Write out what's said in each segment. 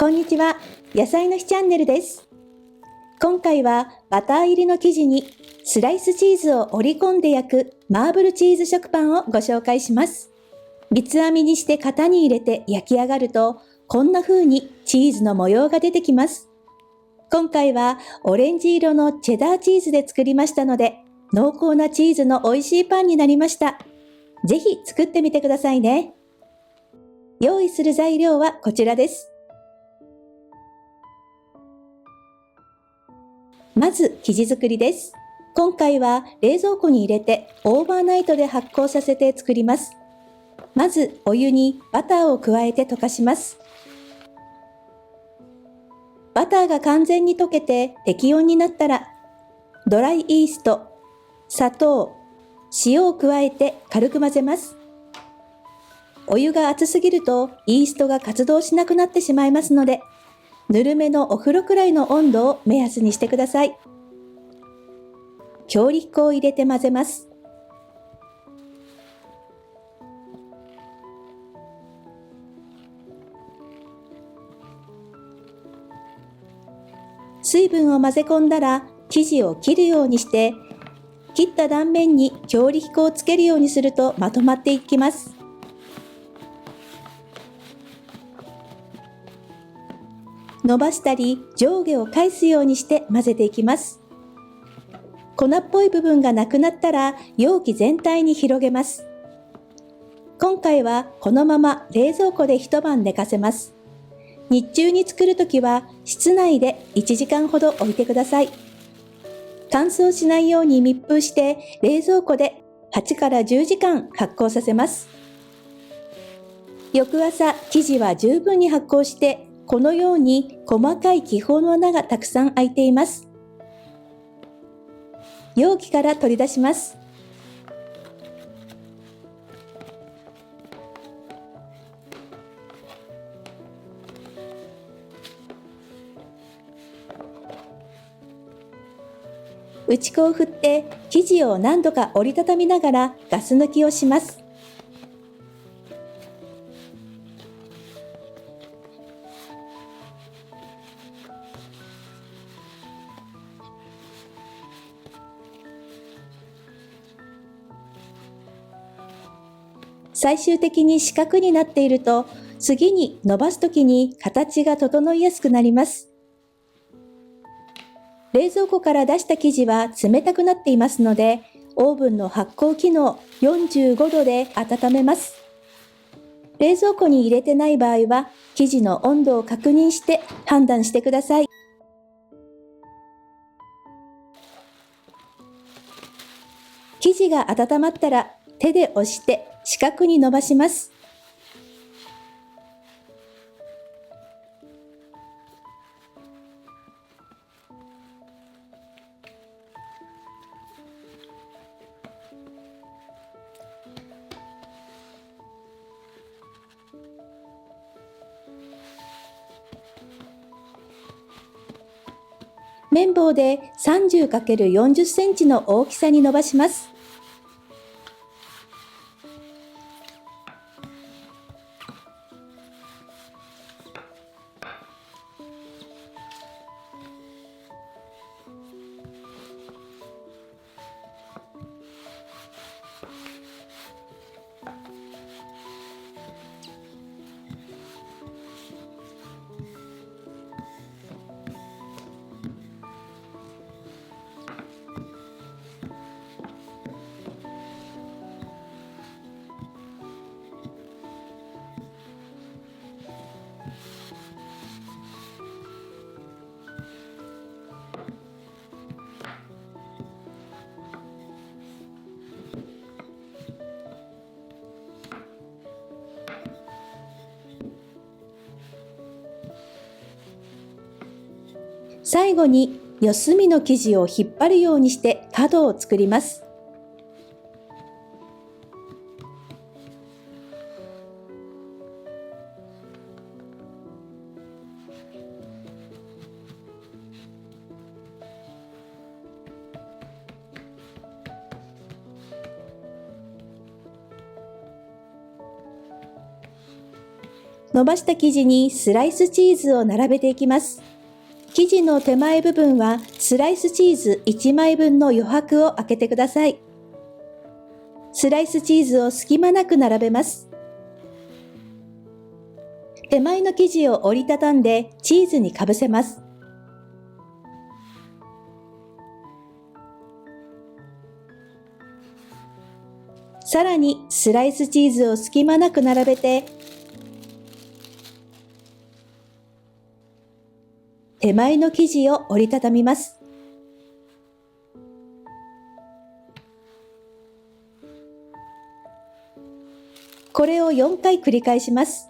こんにちは、野菜の日チャンネルです。今回はバター入りの生地にスライスチーズを折り込んで焼くマーブルチーズ食パンをご紹介します。三つ編みにして型に入れて焼き上がると、こんな風にチーズの模様が出てきます。今回はオレンジ色のチェダーチーズで作りましたので、濃厚なチーズの美味しいパンになりました。ぜひ作ってみてくださいね。用意する材料はこちらです。まず生地作りです。今回は冷蔵庫に入れてオーバーナイトで発酵させて作ります。まずお湯にバターを加えて溶かします。バターが完全に溶けて適温になったら、ドライイースト、砂糖、塩を加えて軽く混ぜます。お湯が熱すぎるとイーストが活動しなくなってしまいますので、ぬるめのお風呂くらいの温度を目安にしてください。強力粉を入れて混ぜます。水分を混ぜ込んだら生地を切るようにして、切った断面に強力粉をつけるようにするとまとまっていきます。伸ばしたり上下を返すようにして混ぜていきます。粉っぽい部分がなくなったら容器全体に広げます。今回はこのまま冷蔵庫で一晩寝かせます。日中に作るときは室内で1時間ほど置いてください。乾燥しないように密封して冷蔵庫で8から10時間発酵させます。翌朝、生地は十分に発酵してこのように細かい気泡の穴がたくさん開いています。容器から取り出します。打ち粉を振って生地を何度か折りたたみながらガス抜きをします。最終的に四角になっていると、次に伸ばすときに形が整いやすくなります。冷蔵庫から出した生地は冷たくなっていますので、オーブンの発酵機能45度で温めます。冷蔵庫に入れてない場合は、生地の温度を確認して判断してください。生地が温まったら手で押して四角に伸ばします。綿棒で 30×40 センチの大きさに伸ばします。最後に四隅の生地を引っ張るようにして角を作ります。伸ばした生地にスライスチーズを並べていきます。生地の手前部分はスライスチーズ1枚分の余白を空けてください。スライスチーズを隙間なく並べます。手前の生地を折りたたんでチーズにかぶせます。さらにスライスチーズを隙間なく並べて、手前の生地を折りたたみます。これを4回繰り返します。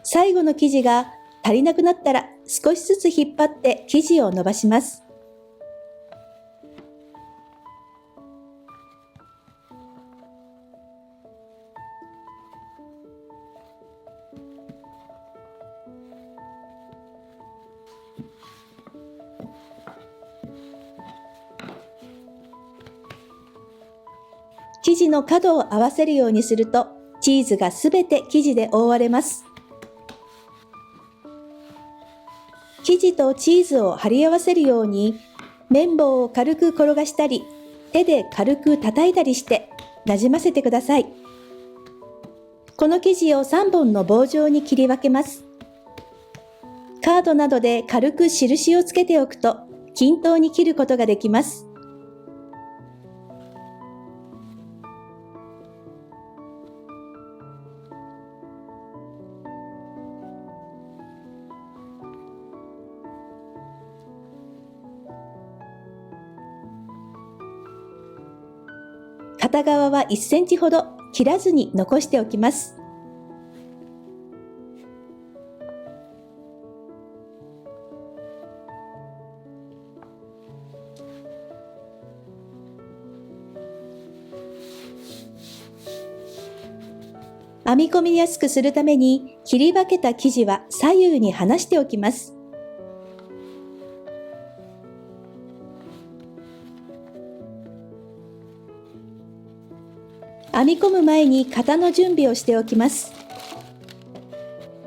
最後の生地が足りなくなったら少しずつ引っ張って生地を伸ばします。生地の角を合わせるようにすると、チーズがすべて生地で覆われます。生地とチーズを貼り合わせるように、綿棒を軽く転がしたり、手で軽く叩いたりしてなじませてください。この生地を3本の棒状に切り分けます。カードなどで軽く印をつけておくと、均等に切ることができます。片側は1センチほど切らずに残しておきます。編み込みやすくするために切り分けた生地は左右に離しておきます。編み込む前に型の準備をしておきます。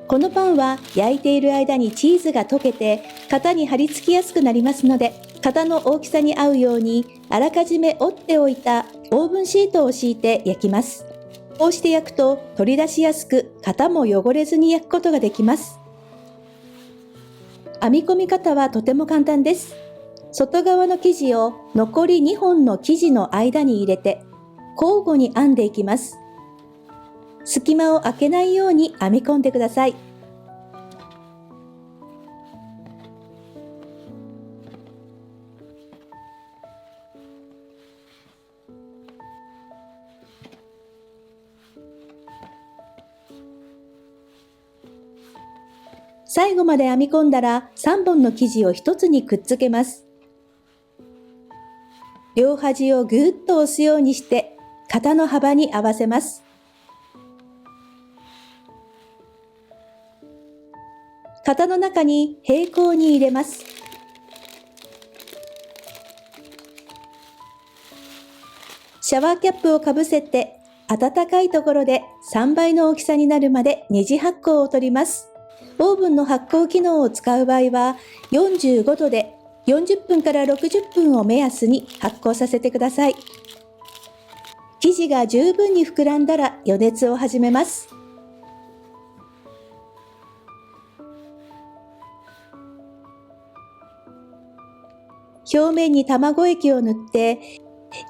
このパンは焼いている間にチーズが溶けて型に貼り付きやすくなりますので、型の大きさに合うようにあらかじめ折っておいたオーブンシートを敷いて焼きます。こうして焼くと取り出しやすく、型も汚れずに焼くことができます。編み込み方はとても簡単です。外側の生地を残り2本の生地の間に入れて交互に編んでいきます。隙間を空けないように編み込んでください。最後まで編み込んだら3本の生地を1つにくっつけます。両端をぐーっと押すようにして型の幅に合わせます。型の中に平行に入れます。シャワーキャップをかぶせて暖かいところで3倍の大きさになるまで二次発酵を取ります。オーブンの発酵機能を使う場合は45度で40分から60分を目安に発酵させてください。生地が十分に膨らんだら予熱を始めます。表面に卵液を塗って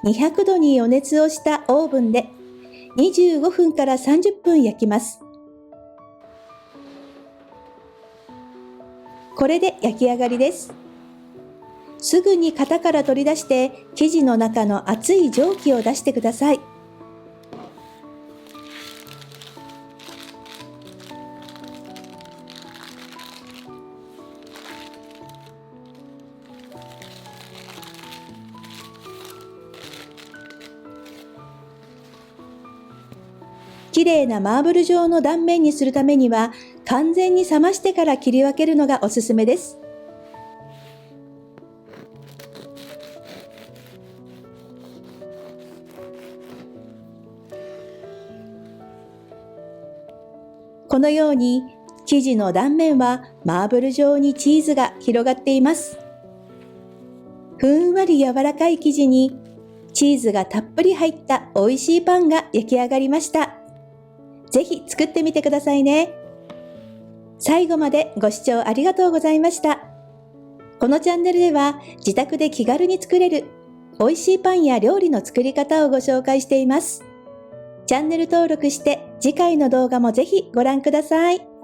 200度に予熱をしたオーブンで25分から30分焼きます。これで焼き上がりです。すぐに型から取り出して生地の中の熱い蒸気を出してください。綺麗なマーブル状の断面にするためには完全に冷ましてから切り分けるのがおすすめです。このように生地の断面はマーブル状にチーズが広がっています。ふんわり柔らかい生地にチーズがたっぷり入った美味しいパンが焼き上がりました。ぜひ作ってみてくださいね。最後までご視聴ありがとうございました。このチャンネルでは自宅で気軽に作れる美味しいパンや料理の作り方をご紹介しています。チャンネル登録して次回の動画もぜひご覧ください。